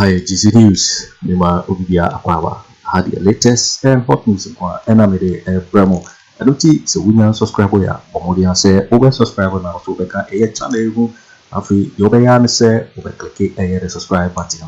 IGC News, Nima Obibia Akwawa, had the latest and hot news in Enamide Bremo. I don't see so we now subscribe here. Omodia say over subscribe now so we can channel who Afriyie Yobeyan say over click the subscribe button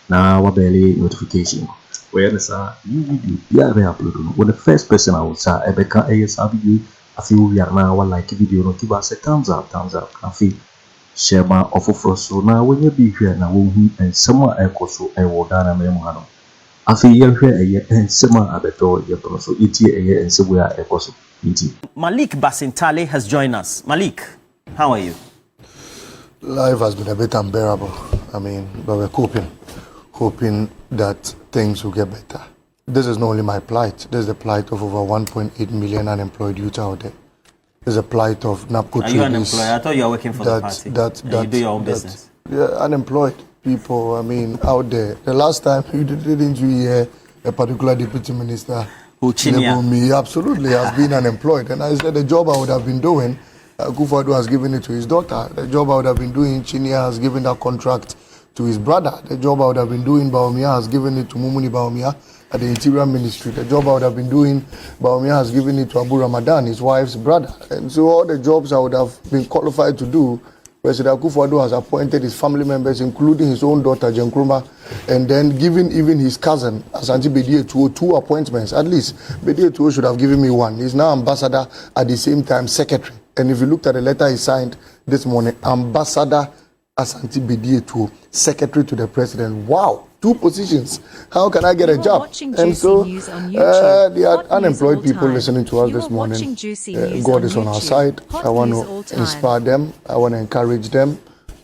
now barely notification. Where is a new video yeah upload when the first person I will say Ebeka video Afriyie we are now like video no give us a thumbs up Afriyie share my offer for so now when you be here now and someone so I will dana memoano Afriyie here and someone abeto your so it here and so we are equal. Malik Basintale has joined us. Malik, how are you? Life has been a bit unbearable. I mean, but we're hoping that things will get better. This is not only my plight. This is the plight of over 1.8 million unemployed youth out there. There's a plight of NAPCO. Are you unemployed? I thought you were working for the party. You do your own business. Yeah, unemployed people, I mean, out there. The last time didn't you hear a particular deputy minister me absolutely has been unemployed, and I said the job I would have been doing, Akufo-Addo has given it to his daughter. The job I would have been doing, Chinia has given that contract to his brother. The job I would have been doing, Bawumia has given it to Mumuni Bawumia at the Interior Ministry. The job I would have been doing, Bawumia has given it to Abu Ramadan, his wife's brother. And so all the jobs I would have been qualified to do, President Akufo-Addo has appointed his family members, including his own daughter, Jenkruma, and then given even his cousin, Asante Bedie, two appointments. At least, Bedie should have given me one. He's now ambassador, at the same time secretary. And if you looked at the letter he signed this morning, Ambassador Asante Bedie, secretary to the president. Wow, 2 positions. How can I get a job? And so, there are unemployed people listening to us this morning. God is on our side. I want to inspire them. I want to encourage them.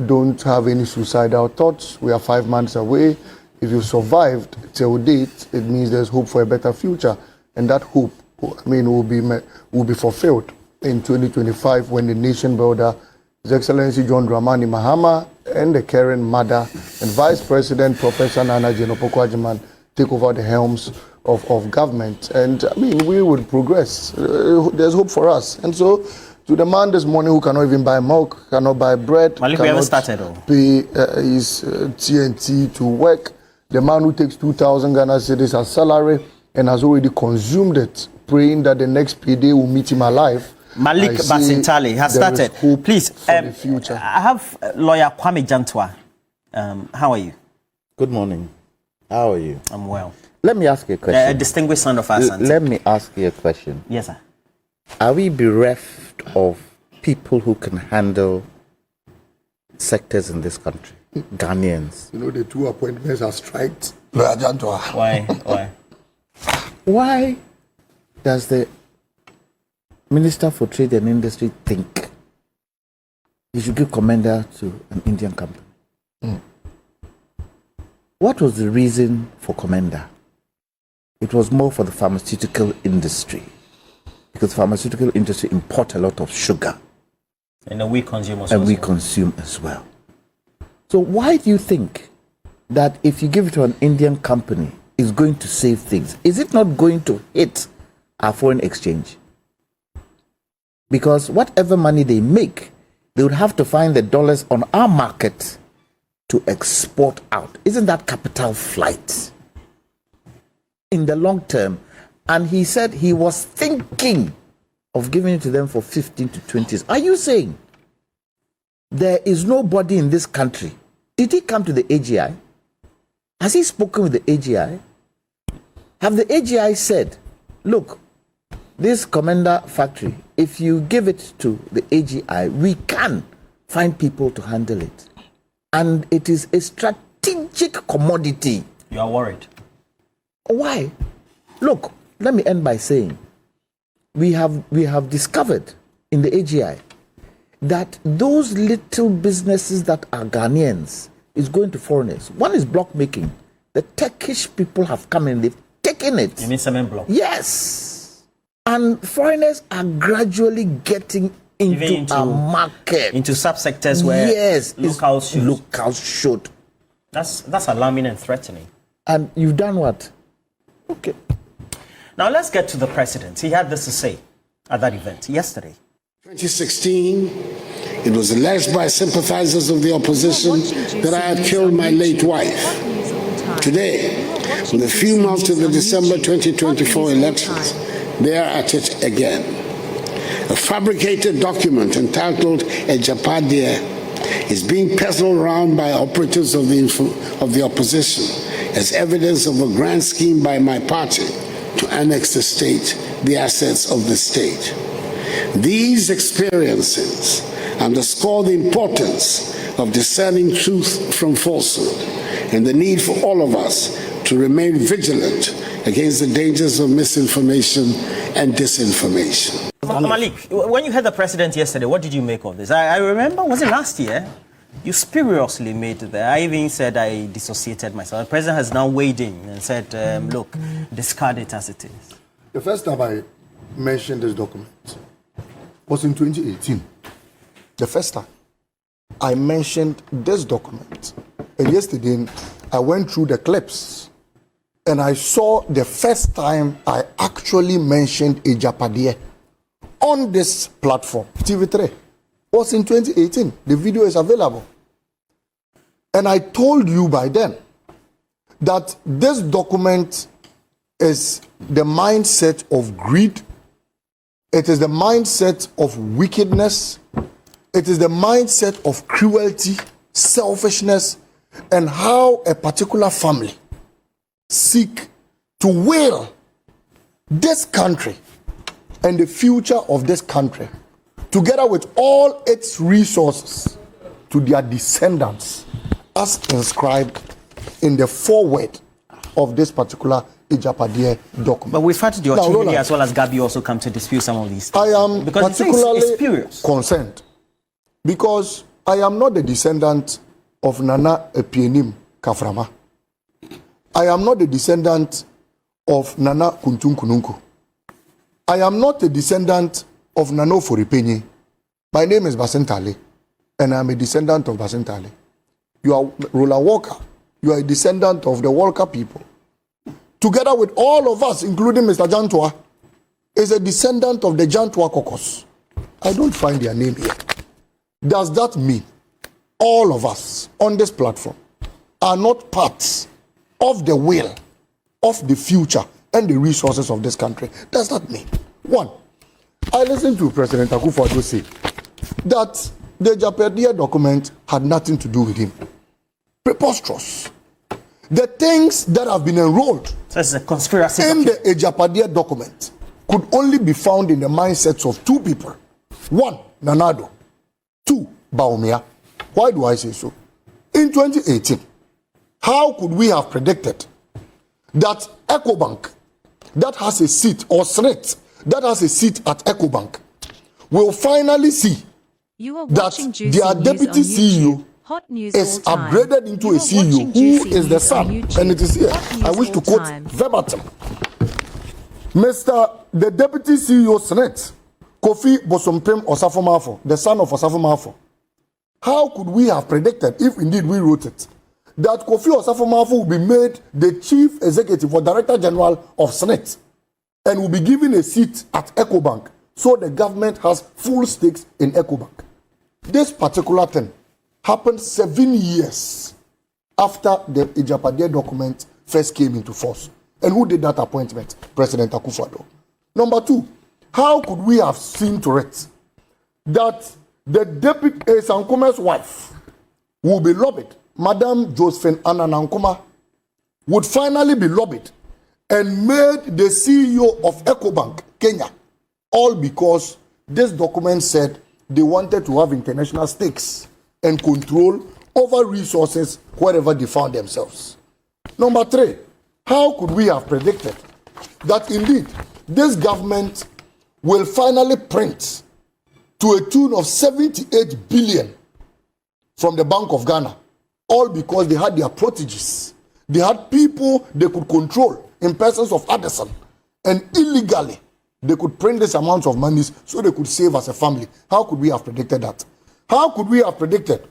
Don't have any suicidal thoughts. We are 5 months away. If you survived till date, it means there's hope for a better future. And that hope, will be fulfilled in 2025 when the nation builder, His Excellency John Dramani Mahama, and the caring mother and Vice President Professor Nana Jenopoku take over the helms of government. And we would progress. There's hope for us. And so, to the man this morning who cannot even buy milk, cannot buy bread, Malik, cannot pay his TNT to work, the man who takes 2,000 Ghana cedis as salary and has already consumed it, praying that the next payday will meet him alive. Malik Basintale has started. Please, the future. I have lawyer Kwame Jantwa. How are you? Good morning. How are you? I'm well. Let me ask you a question. A distinguished son of our son. Let me ask you a question. Yes, sir. Are we bereft of people who can handle sectors in this country? Ghanaians. You know, the 2 appointments are striked. Lawyer Jantwa. Why? Why does the Minister for Trade and Industry think you should give commander to an Indian company? What was the reason for commander? It was more for the pharmaceutical industry, because the pharmaceutical industry import a lot of sugar. And we consume as well. And we well. consume as well. So why do you think that if you give it to an Indian company, it's going to save things? Is it not going to hit our foreign exchange? Because whatever money they make, they would have to find the dollars on our market to export out. Isn't that capital flight in the long term? And he said he was thinking of giving it to them for 15 to 20 years. Are you saying there is nobody in this country? Did he come to the AGI? Has he spoken with the AGI? Have the AGI said, look, this commander factory, if you give it to the AGI, we can find people to handle it. And it is a strategic commodity. You are worried. Why? Look, let me end by saying, we have discovered in the AGI that those little businesses that are Ghanaians is going to foreigners. One is block making. The Turkish people have come in, they've taken it. You mean cement block? Yes. And foreigners are gradually getting into our market. Into subsectors where locals should. That's alarming and threatening. And you've done what? Okay. Now let's get to the president. He had this to say at that event yesterday. 2016, it was alleged by sympathizers of the opposition that I had killed my late wife. Today, with a few months to the December 2024 elections, they are at it again. A fabricated document entitled Agyapadie is being peddled around by operatives of the opposition as evidence of a grand scheme by my party to annex the state, the assets of the state. These experiences underscore the importance of discerning truth from falsehood and the need for all of us to remain vigilant against the dangers of misinformation and disinformation. Malik, when you heard the president yesterday, what did you make of this? I remember, was it last year? You spuriously made it there. I even said I dissociated myself. The president has now weighed in and said, look, discard it as it is. The first time I mentioned this document was in 2018. The first time I mentioned this document. And yesterday, I went through the clips and I saw the first time I actually mentioned Agyapadie on this platform, TV3, was in 2018. The video is available. And I told you by then that this document is the mindset of greed. It is the mindset of wickedness. It is the mindset of cruelty, selfishness, and how a particular family seek to will this country and the future of this country, together with all its resources, to their descendants, as inscribed in the foreword of this particular Agyapadie document. But we've had the Okyehene as well as Gabi also come to dispute some of these things. I am because particularly concerned because I am not the descendant of Nana Epienim Kaframa. I am not the descendant of Nana Kuntun Kununku. I am not a descendant of Nana Ofori. My name is Basentale, and I am a descendant of Basentale. You are Roland Walker. You are a descendant of the Walker people. Together with all of us, including Mr. Jantua, is a descendant of the Jantua caucus. I don't find their name here. Does that mean all of us on this platform are not parts of the will of the future and the resources of this country? Does that mean? One, I listened to President Akufo-Addo say that the Agyapadie document had nothing to do with him. Preposterous. The things that have been enrolled a conspiracy in the Agyapadie document could only be found in the mindsets of two people. One, Nanado. Two, Bawumia. Why do I say so? In 2018, how could we have predicted that EcoBank, that has a seat, or SNET, that has a seat at EcoBank, will finally see that their deputy CEO is upgraded into a CEO who is the son, and it is here. I wish to quote verbatim. The deputy CEO SNET, Kofi Bosompem Osafo-Maafo, the son of Osafo-Maafo. How could we have predicted, if indeed we wrote it, that Kofi Osafo-Maafo will be made the chief executive or director general of SNET and will be given a seat at EcoBank, so the government has full stakes in EcoBank? This particular thing happened 7 years after the Agyapadie document first came into force. And who did that appointment? President Akufo-Addo. Number two, how could we have seen to it that the deputy Sankuma's wife will be lobbied, Madam Josephine Annan Nankuma, would finally be lobbied and made the CEO of EcoBank, Kenya, all because this document said they wanted to have international stakes and control over resources wherever they found themselves. Number three, how could we have predicted that indeed this government will finally print to a tune of 78 billion from the Bank of Ghana, all because they had their proteges. They had people they could control in persons of Addison, and illegally they could print this amount of money so they could save as a family. How could we have predicted that? How could we have predicted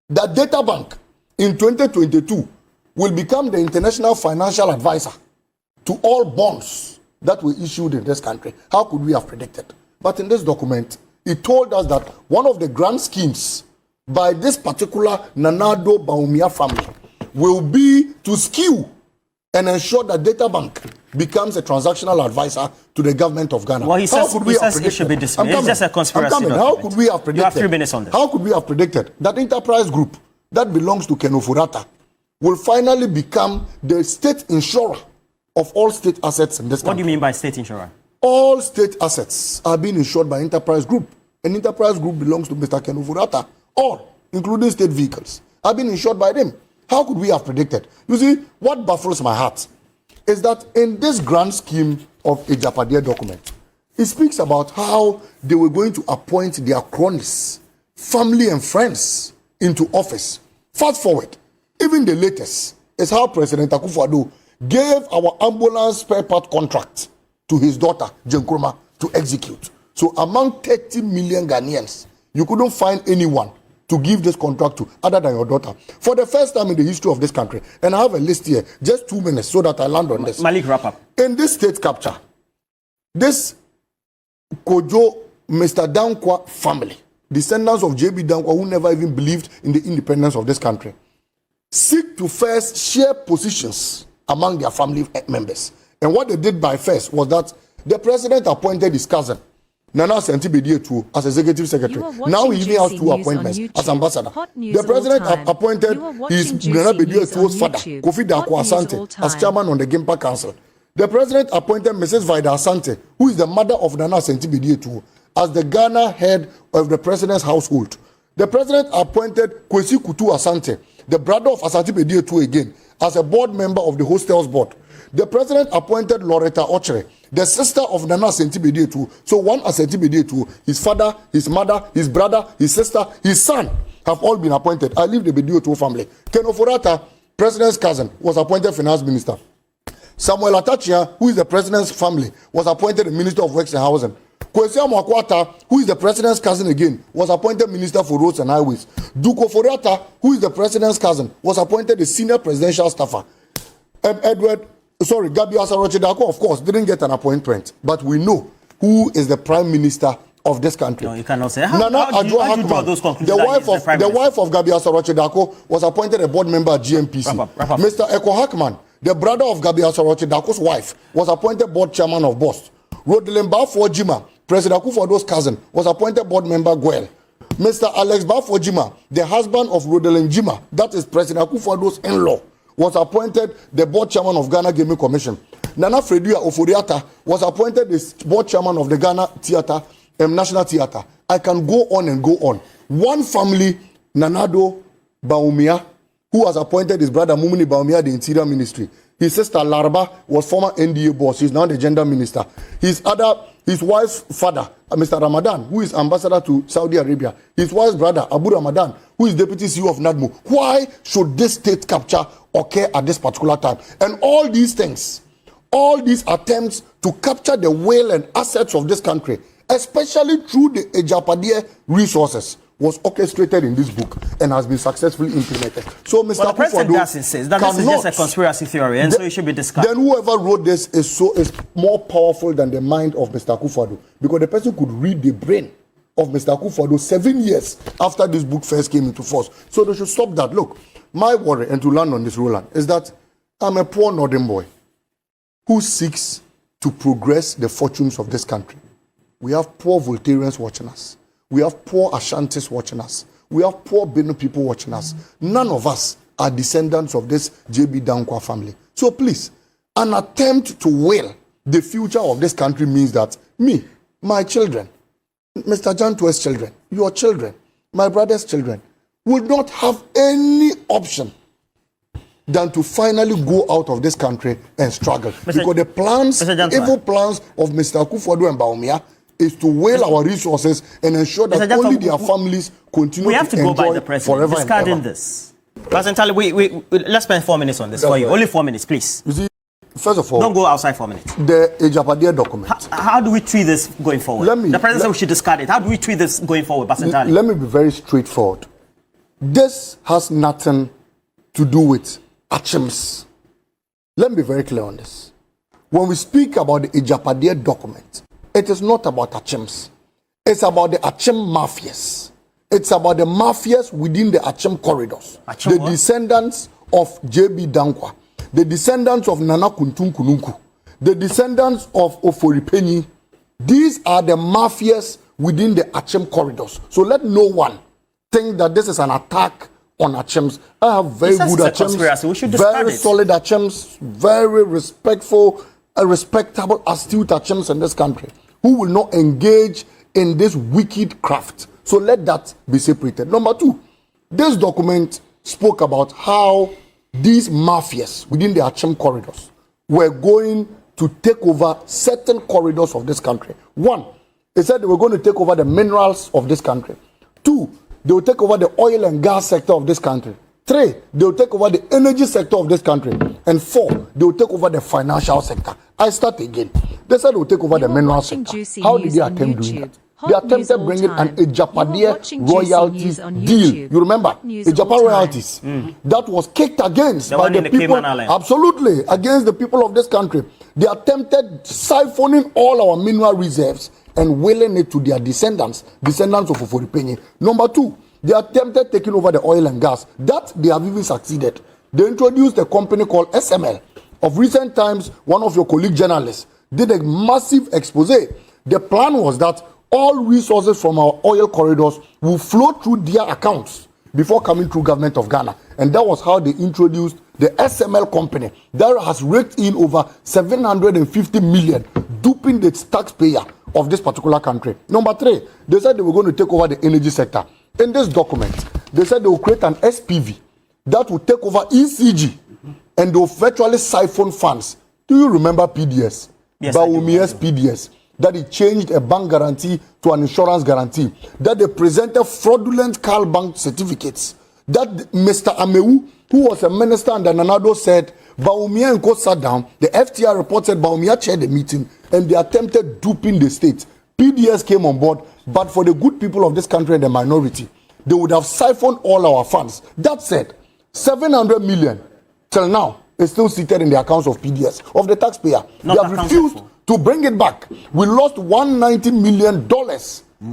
that Data Bank in 2022 will become the international financial advisor to all bonds that were issued in this country? How could we have predicted? But in this document, it told us that one of the grand schemes by this particular Nanado Bawumia family will be to skew and ensure that Data Bank becomes a transactional advisor to the government of Ghana. Well, he says it should be dismissed. It's just a conspiracy document. How could we have predicted? You have 3 minutes on this. How could we have predicted that enterprise group that belongs to Ken Ofori Atta will finally become the state insurer of all state assets in this country? What do you mean by state insurer? All state assets are being insured by enterprise group. An enterprise group belongs to Mr. Ken Ofori Atta. All, including state vehicles, are being insured by them. How could we have predicted? You see, what baffles my heart is that in this grand scheme of Agyapadie document, it speaks about how they were going to appoint their cronies, family and friends into office. Fast forward, even the latest is how President Akufo-Addo gave our ambulance spare part contract to his daughter, Jenkroma, to execute. So among 30 million Ghanaians, you couldn't find anyone to give this contract to other than your daughter. For the first time in the history of this country, and I have a list here, just 2 minutes so that I land on this. Malik, wrap up. In this state capture, this Kojo, Mr. Dankwa family, descendants of JB Dankwa who never even believed in the independence of this country, seek to first share positions among their family members. And what they did by first was that the president appointed his cousin, Nana Sentibediye, as executive secretary. Now he even has 2 appointments as ambassador. The president appointed his Nana Bediye's father, Kofi Dankwa Asante, as chairman on the Gyamfi Council. The president appointed Mrs. Vida Asante, who is the mother of Nana Sentibediye, as the Ghana head of the president's household. The president appointed Kwesi Kutu Asante, the brother of Asante Bediye again, as a board member of the hostels board. The president appointed Loretta Ochere, the sister of Nana Sentibediye. So one Asentibediye, his father, his mother, his brother, his sister, his son have all been appointed. I leave the Bediye family. Ken Ofori Atta, president's cousin, was appointed finance minister. Samuel Atachia, who is the president's family, was appointed the minister of works and housing. Kwesi Amoakwata, who is the president's cousin again, was appointed minister for roads and highways. Duke Ofori Atta, who is the president's cousin, was appointed the senior presidential staffer. Gabi Asarochedako, of course, didn't get an appointment, but we know who is the prime minister of this country. No, you cannot say. How do you draw those conclusions? The wife of Gabi Asarochedako was appointed a board member at GMPC. Wrap up. Mr. Eko Hackman, the brother of Gabi Asarochedako's wife, was appointed board chairman of BOST. Rodelin Bafo-Jima, President Akufo-Addo's cousin, was appointed board member Gwel. Mr. Alex Bafo-Jima, the husband of Rodelin Jima, that is President Akufo-Addo's in-law, was appointed the board chairman of Ghana Gaming Commission. Nana Fredia Ofori Atta was appointed the board chairman of the Ghana Theatre, National Theatre. I can go on and go on. One family, Nanado Bawumia, who was appointed his brother Mumuni Bawumia, the Interior Ministry. His sister Laraba was former NDA boss. She's now the gender minister. His wife's father, Mr. Ramadan, who is ambassador to Saudi Arabia. His wife's brother, Abu Ramadan, who is deputy CEO of NADMO. Why should this state capture occur at this particular time? And all these things, all these attempts to capture the wealth and assets of this country, especially through the Agyapadie resources, was orchestrated in this book and has been successfully implemented. So, Mr. The president says that this is just a conspiracy theory, and so it should be discussed. Then whoever wrote this is more powerful than the mind of Mr. Akufo-Addo, because the person could read the brain of Mr. Akufo-Addo 7 years after this book first came into force. So they should stop that. Look, my worry, and to land on this, Roland, is that I'm a poor northern boy who seeks to progress the fortunes of this country. We have poor Voltarians watching us. We have poor Ashantis watching us. We have poor Benue people watching us. None of us are descendants of this JB Dankwa family. So please, an attempt to will the future of this country means that me, my children, Mr. Jantue's children, your children, my brother's children, will not have any option than to finally go out of this country and struggle. Because the plans, evil plans of Mr. Akufo-Addo and Bawumia, is to whale our resources and ensure that only their families continue we have to go by the president forever discarding and ever. This. President, let's spend 4 minutes on this for you. Only 4 minutes, please. You see, first of all, don't go outside 4 minutes. The Agyapadie document. How do we treat this going forward? The president said we should discard it. How do we treat this going forward, President? Let me be very straightforward. This has nothing to do with achims. Let me be very clear on this. When we speak about the Agyapadie document, it is not about achims. It's about the achim mafias. It's about the mafias within the achim corridors. The descendants of J.B. Dankwa, the descendants of Nana Kuntum Kununku, the descendants of Ofori. These are the mafias within the Achem corridors. So let no one think that this is an attack on Achems. I have very good Achems, very solid Achems, very respectful, respectable, astute Achems in this country who will not engage in this wicked craft. So let that be separated. Number two, this document spoke about how these mafias within the Achem corridors were going to take over certain corridors of this country. One, they said they were going to take over the minerals of this country. Two, they will take over the oil and gas sector of this country. Three, they will take over the energy sector of this country. And four, they will take over the financial sector. I start again. They said they will take over the mineral sector. How did they attempt doing that? They attempted bringing an Agyapadie royalties deal. You remember? Agyapa royalties. That was kicked against by the people. Absolutely. Against the people of this country. They attempted siphoning all our mineral reserves and willing it to their descendants of Ofori. Number two, they attempted taking over the oil and gas. That they have even succeeded. They introduced a company called SML. Of recent times, one of your colleague journalists did a massive expose. The plan was that all resources from our oil corridors will flow through their accounts before coming through government of Ghana. And that was how they introduced the SML company that has raked in over 750 million, duping the taxpayer of this particular country. Number three, they said they were going to take over the energy sector. In this document, they said they will create an SPV that will take over ECG and they will virtually siphon funds. Do you remember PDS? Yes, Bawumia's PDS. That he changed a bank guarantee to an insurance guarantee. That they presented fraudulent Carl Bank certificates. That Mr. Amewu, who was a minister under Nanado, said Bawumia and Co sat down. The FTR report said Bawumia chaired the meeting and they attempted duping the state. PDS came on board, but for the good people of this country and the minority, they would have siphoned all our funds. That said, 700 million till now is still seated in the accounts of PDS, of the taxpayer. They have refused to bring it back. We lost $190 million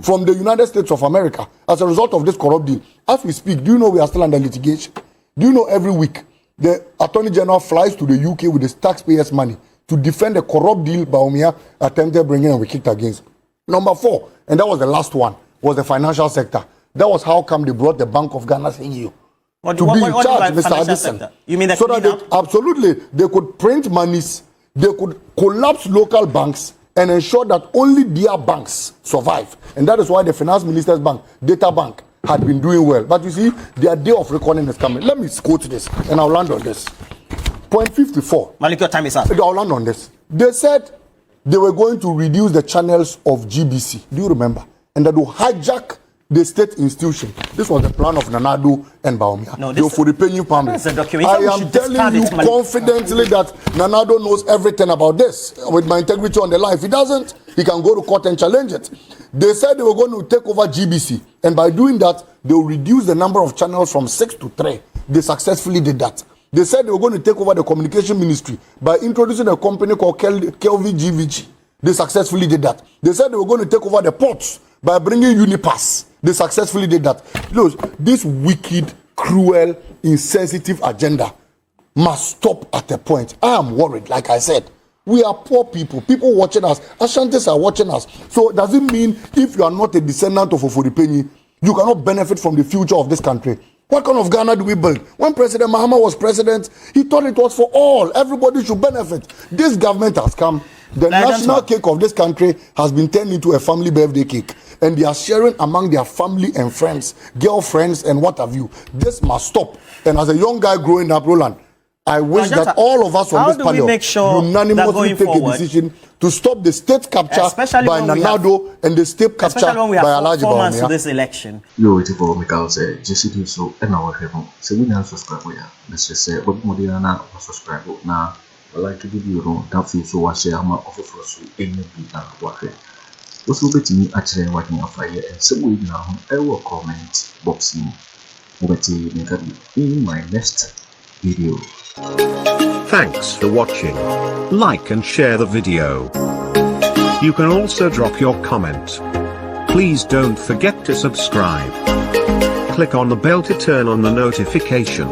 from the United States of America as a result of this corrupt deal. As we speak, do you know we are still under litigation? Do you know every week the Attorney General flies to the UK with the taxpayers' money to defend the corrupt deal Bawumia attempted bringing and we kicked against? Number four, and that was the last one, was the financial sector. That was how come they brought the Bank of Ghana CEO to be in charge, Mr. Addison. You mean that so that they could print monies, they could collapse local banks and ensure that only their banks survive. And that is why the finance minister's bank, Data Bank, had been doing well. But you see, their day of reckoning is coming. Let me quote this, and I'll land on this. Point 54. Malik, your time is up. I'll land on this. They said they were going to reduce the channels of GBC. Do you remember? And that will hijack the state institution. This was the plan of Nanado and Bawumia. No, this for the paying family. I am telling you confidently that Nanado knows everything about this. With my integrity on the line, if he doesn't, he can go to court and challenge it. They said they were going to take over GBC, and by doing that, they will reduce the number of channels from 6 to 3. They successfully did that. They said they were going to take over the communication ministry by introducing a company called GVG. They successfully did that. They said they were going to take over the ports by bringing Unipass. They successfully did that. Look, this wicked, cruel, insensitive agenda must stop at a point. I am worried, like I said. We are poor people. People watching us. Ashantis are watching us. So does it mean if you are not a descendant of Ofori, you cannot benefit from the future of this country? What kind of Ghana do we build? When President Mahama was president, he thought it was for all. Everybody should benefit. This government has come. The national cake of this country has been turned into a family birthday cake. And they are sharing among their family and friends, girlfriends and what have you. This must stop. And as a young guy growing up, Roland, I wish that all of us on this panel unanimously take a decision to stop the state capture by Nanado and the state capture by Alleges. 4 months to this election. You wait for Mikhail say, just do so and our heaven. So we now subscribe. Let's just say, what more than I subscribe now. I like to give you that feel so I say I'm offer for us any people working. Also, bet me actually working Afriyie and some way now I will comment boxing in my next video. Thanks for watching. Like and share the video. You can also drop your comment. Please don't forget to subscribe. Click on the bell to turn on the notification.